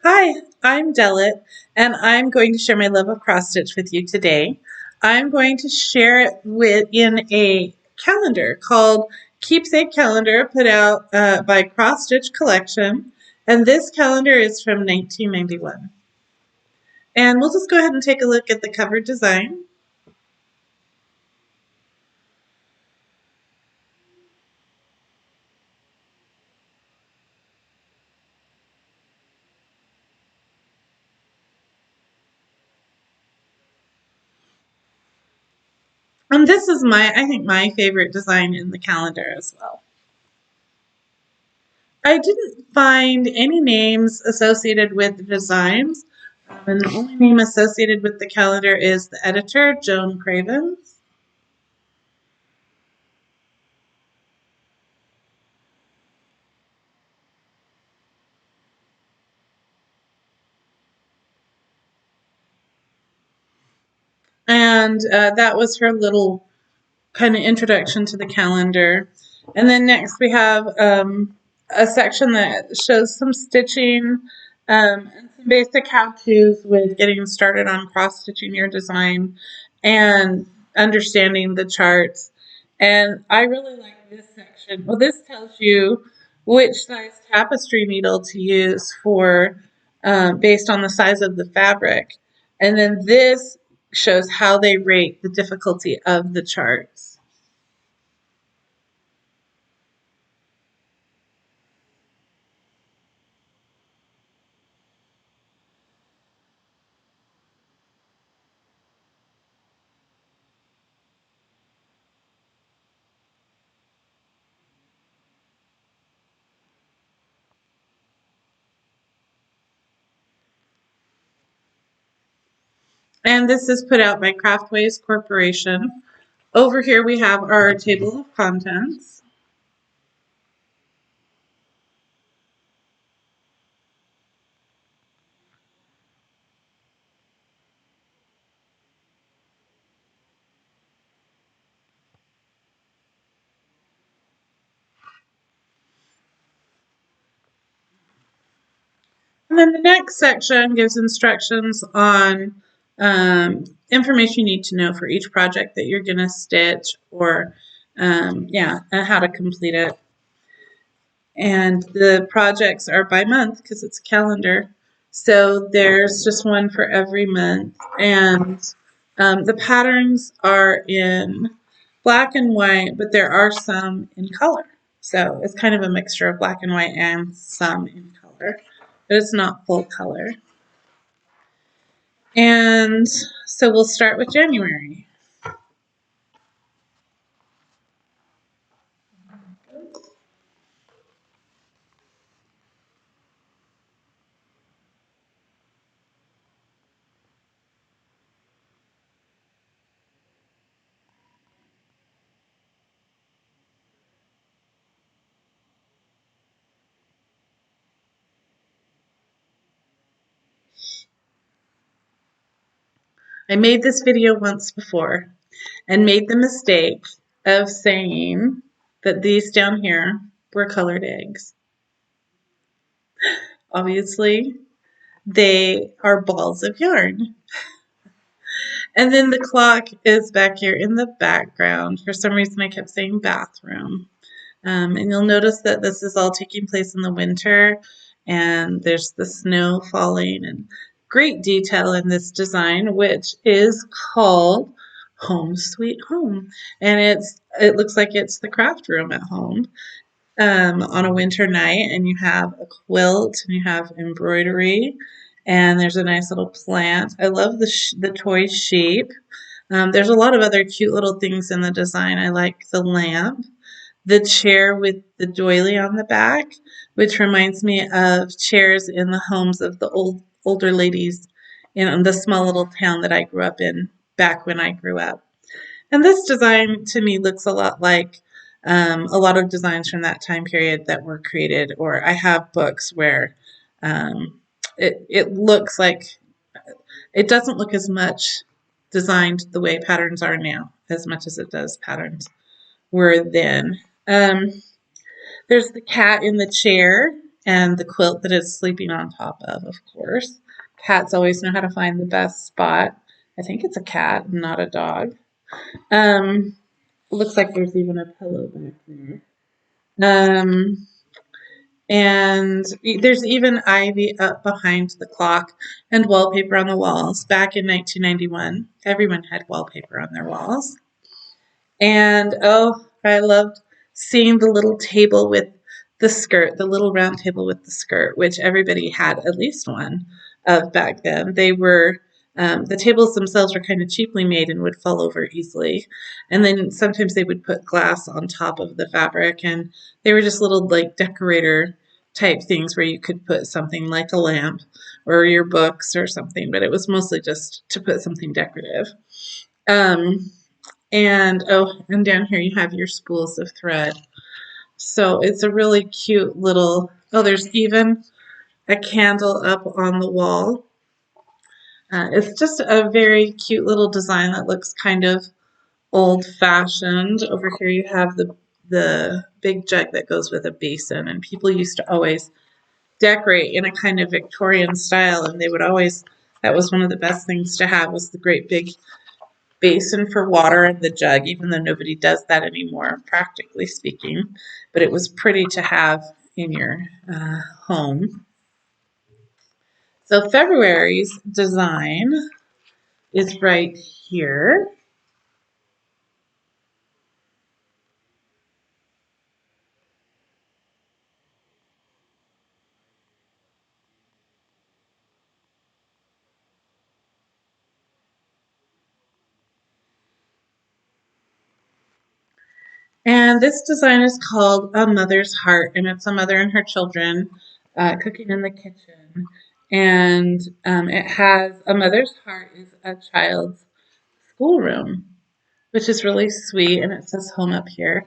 Hi, I'm Delit, and I'm going to share my love of cross stitch with you today. I'm going to share it in a calendar called Keepsake Calendar, put out by Cross Stitch Collection, and this calendar is from 1991. And we'll just go ahead and take a look at the cover design. And this is I think my favorite design in the calendar as well. I didn't find any names associated with the designs, and the only name associated with the calendar is the editor, Joan Cravens. And that was her little kind of introduction to the calendar. And then next we have a section that shows some stitching and some basic how-tos with getting started on cross-stitching your design and understanding the charts. And I really like this section. Well, this tells you which size tapestry needle to use for based on the size of the fabric. And then this shows how they rate the difficulty of the charts. And this is put out by Craftways Corporation. Over here we have our table of contents. And then the next section gives instructions on information you need to know for each project that you're going to stitch or, and how to complete it. And the projects are by month because it's a calendar. So there's just one for every month. And the patterns are in black and white, but there are some in color. So it's kind of a mixture of black and white and some in color, but it's not full color. And so we'll start with January. I made this video once before and made the mistake of saying that these down here were colored eggs. Obviously, they are balls of yarn. And then the clock is back here in the background. For some reason, I kept saying bathroom. And you'll notice that this is all taking place in the winter, and there's the snow falling, and great detail in this design, which is called Home Sweet Home. And it looks like it's the craft room at home on a winter night, and you have a quilt and you have embroidery, and there's a nice little plant. I love the toy sheep. There's a lot of other cute little things in the design. I like the lamp, the chair with the doily on the back, which reminds me of chairs in the homes of the older ladies in the small little town that I grew up in back when I grew up. And this design to me looks a lot like a lot of designs from that time period that were created, or I have books where it looks like it doesn't look as much designed the way patterns are now as much as it does patterns were then. There's the cat in the chair, and the quilt that it's sleeping on top of course. Cats always know how to find the best spot. I think it's a cat, not a dog. Um, looks like there's even a pillow back there. Um, and there's even ivy up behind the clock and wallpaper on the walls. Back in 1991, everyone had wallpaper on their walls. And oh, I loved seeing the little table with the skirt, the little round table with the skirt, which everybody had at least one of back then. They were, the tables themselves were kind of cheaply made and would fall over easily. And then sometimes they would put glass on top of the fabric, and they were just little like decorator type things where you could put something like a lamp or your books or something, but it was mostly just to put something decorative. Um, and oh, and down here you have your spools of thread. So it's a really cute little, oh, there's even a candle up on the wall. It's just a very cute little design that looks kind of old fashioned. Over here you have the big jug that goes with a basin, and people used to always decorate in a kind of Victorian style, and they would always, that was one of the best things to have, was the great big basin for water and the jug, even though nobody does that anymore, practically speaking. But it was pretty to have in your home. So February's design is right here. And this design is called A Mother's Heart, and it's a mother and her children cooking in the kitchen. And it has a mother's heart is a child's schoolroom, which is really sweet. And it says home up here.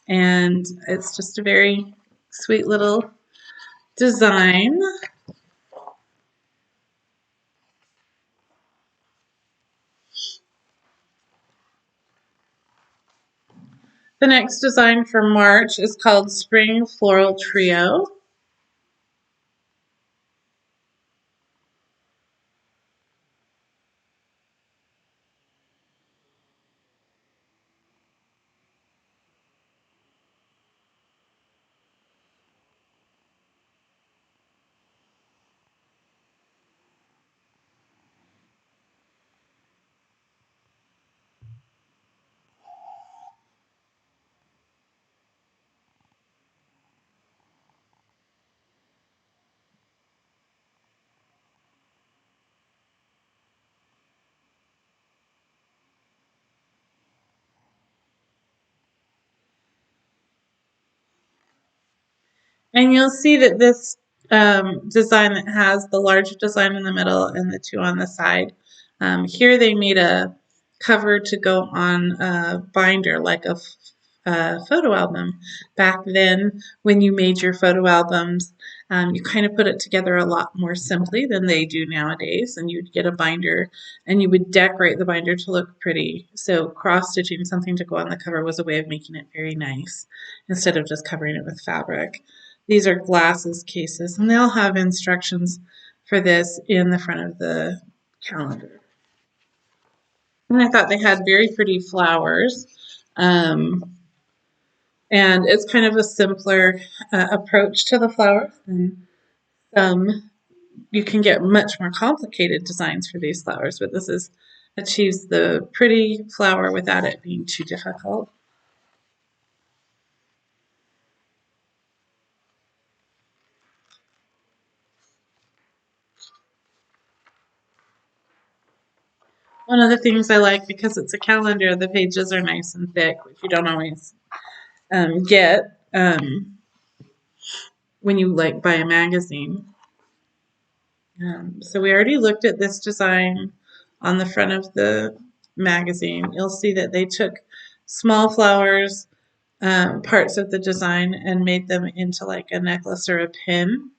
And it's just a very sweet little design. The next design for March is called Spring Floral Trio. And you'll see that this design that has the large design in the middle and the two on the side, here they made a cover to go on a binder like a photo album. Back then, when you made your photo albums, you kind of put it together a lot more simply than they do nowadays. And you'd get a binder and you would decorate the binder to look pretty. So cross-stitching something to go on the cover was a way of making it very nice instead of just covering it with fabric. These are glasses cases, and they'll have instructions for this in the front of the calendar. And I thought they had very pretty flowers. Um, and it's kind of a simpler approach to the flowers than some. You can get much more complicated designs for these flowers, but this is achieves the pretty flower without it being too difficult. One of the things I like, because it's a calendar, the pages are nice and thick, which you don't always get when you like buy a magazine. So we already looked at this design on the front of the magazine. You'll see that they took small flowers, parts of the design, and made them into like a necklace or a pin.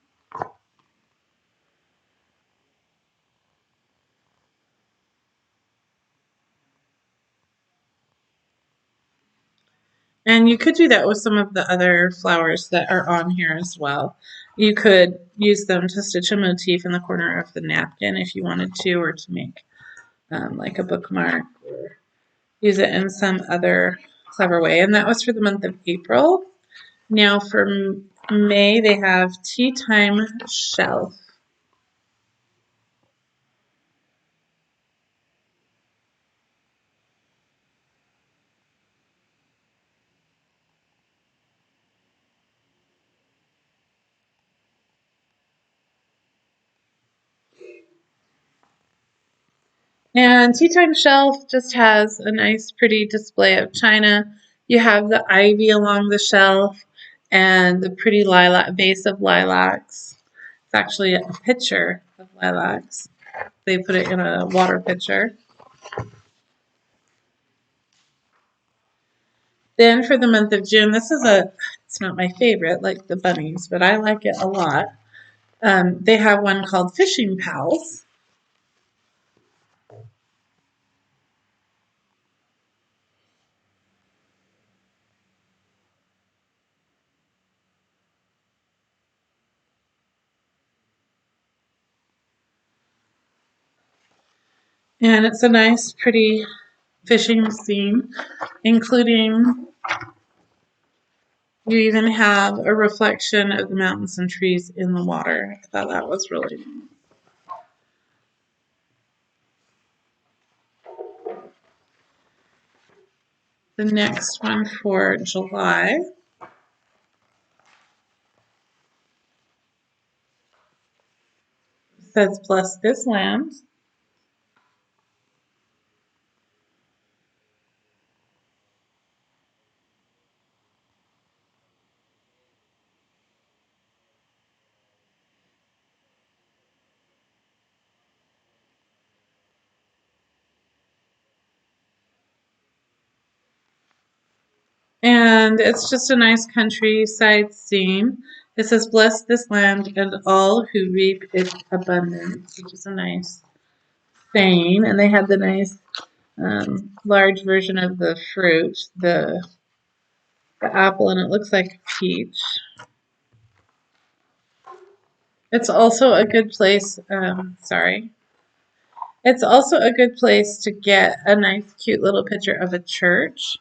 And you could do that with some of the other flowers that are on here as well. You could use them to stitch a motif in the corner of the napkin if you wanted to, or to make like a bookmark, or use it in some other clever way. And that was for the month of April. Now for May, they have Tea Time Shelf. And Tea Time Shelf just has a nice, pretty display of china. You have the ivy along the shelf and the pretty lilac vase of lilacs. It's actually a pitcher of lilacs. They put it in a water pitcher. Then for the month of June, it's not my favorite, like the bunnies, but I like it a lot. They have one called Fishing Pals. And it's a nice, pretty fishing scene, including you even have a reflection of the mountains and trees in the water. I thought that was really neat. The next one for July says Bless This Land. And it's just a nice countryside scene. It says, Bless this land and all who reap its abundance, which is a nice saying. And they have the nice large version of the fruit, the apple, and it looks like peach. It's also a good place, It's also a good place to get a nice, cute little picture of a church.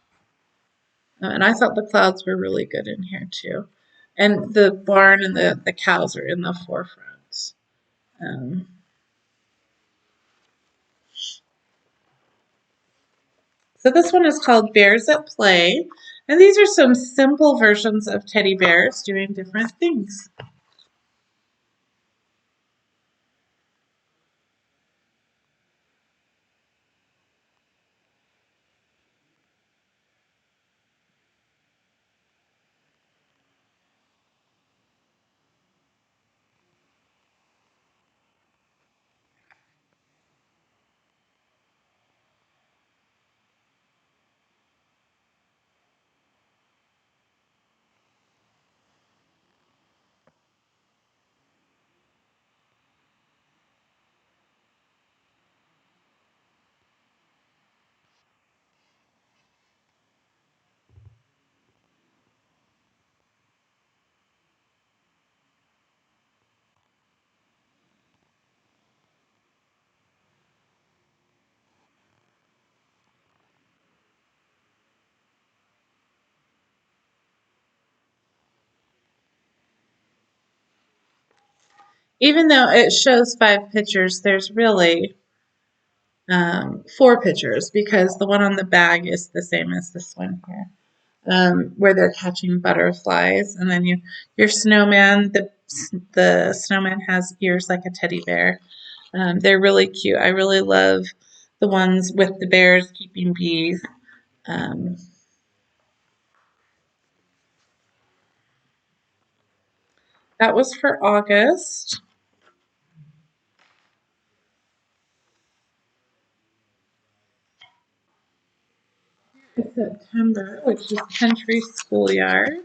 And I thought the clouds were really good in here too. And the barn and the cows are in the forefront. Um, so this one is called Bears at Play. And these are some simple versions of teddy bears doing different things. Even though it shows 5 pictures, there's really 4 pictures because the one on the bag is the same as this one here. Where they're catching butterflies, and then your snowman. The snowman has ears like a teddy bear. They're really cute. I really love the ones with the bears keeping bees. Um, that was for August. September, which is Country Schoolyard.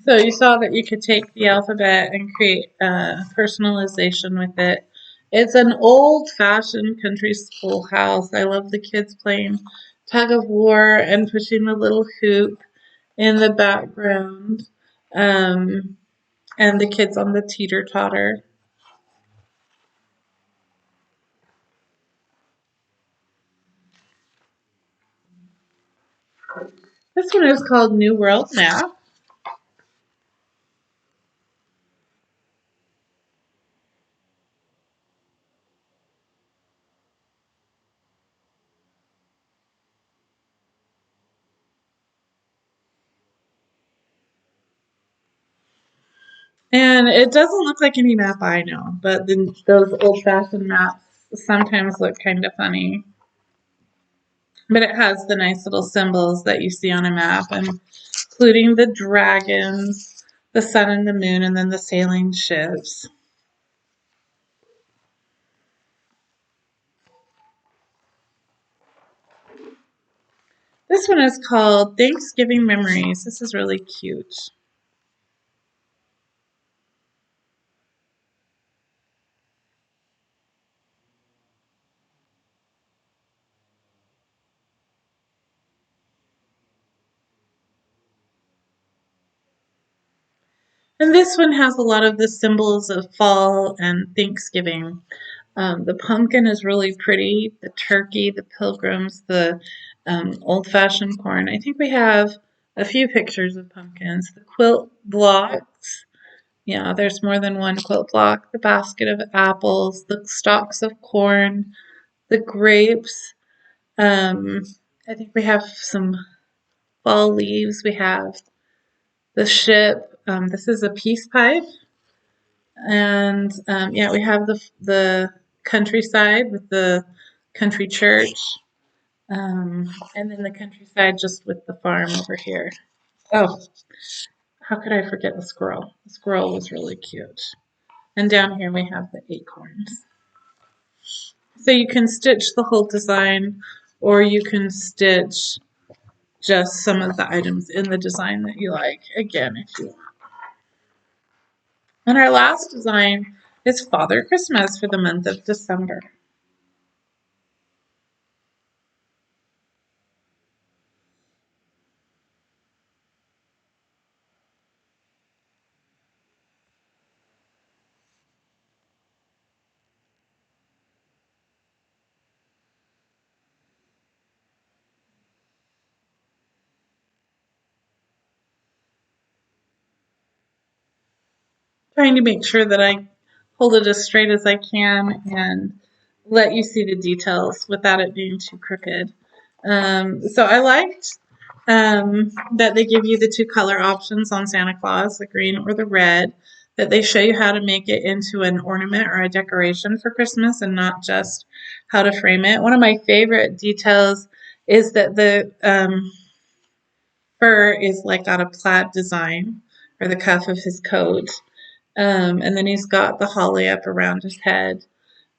So you saw that you could take the alphabet and create personalization with it. It's an old-fashioned country schoolhouse. I love the kids playing tug of war and pushing the little hoop in the background, um, and the kids on the teeter-totter. This one is called New World Map. And it doesn't look like any map I know, but then those old-fashioned maps sometimes look kind of funny. But it has the nice little symbols that you see on a map, including the dragons, the sun and the moon, and then the sailing ships. This one is called Thanksgiving Memories. This is really cute. And this one has a lot of the symbols of fall and Thanksgiving. The pumpkin is really pretty, the turkey, the pilgrims, the old-fashioned corn. I think we have a few pictures of pumpkins. The quilt blocks. Yeah, there's more than one quilt block. The basket of apples, the stalks of corn, the grapes. Um, I think we have some fall leaves. We have the ship. This is a peace pipe. And yeah, we have the countryside with the country church, and then the countryside just with the farm over here. Oh, how could I forget the squirrel? The squirrel was really cute. And down here we have the acorns. So you can stitch the whole design, or you can stitch just some of the items in the design that you like, again, if you want. And our last design is Father Christmas for the month of December. Trying to make sure that I hold it as straight as I can and let you see the details without it being too crooked. So I liked that they give you the two color options on Santa Claus, the green or the red, that they show you how to make it into an ornament or a decoration for Christmas and not just how to frame it. One of my favorite details is that the fur is like got a plaid design or the cuff of his coat. And then he's got the holly up around his head.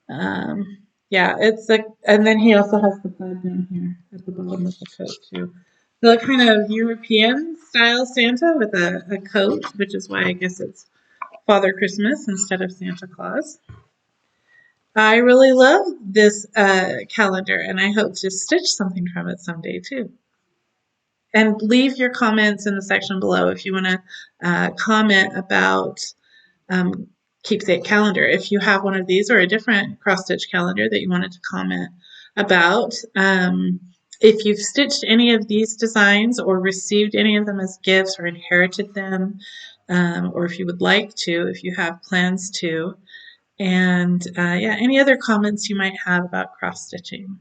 Yeah, it's like, and then he also has the plaid down here at the bottom of the coat too. The kind of European style Santa with a coat, which is why I guess it's Father Christmas instead of Santa Claus. I really love this calendar, and I hope to stitch something from it someday too. And leave your comments in the section below if you want to comment about um, Keepsake Calendar. If you have one of these or a different cross-stitch calendar that you wanted to comment about, if you've stitched any of these designs or received any of them as gifts or inherited them, or if you would like to, if you have plans to, and yeah, any other comments you might have about cross-stitching.